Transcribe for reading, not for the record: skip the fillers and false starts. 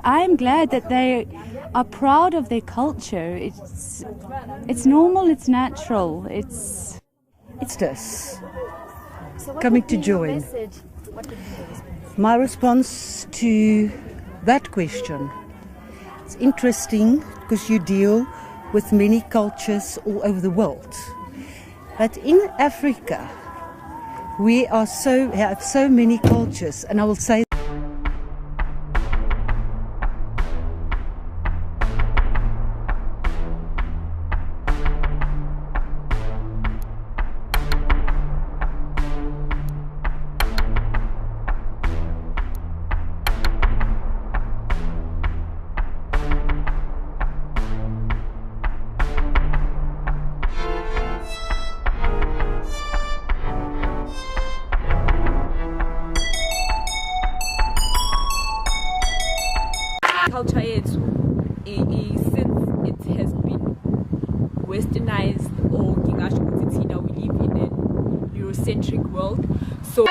I'm glad that they are proud of their culture. It's normal, it's natural, it's this. So Coming to join. My response to that question, it's interesting because you deal with many cultures all over the world. But in Africa, we have so many cultures, and I will say culture since it has been westernized, or we live in an Eurocentric world, so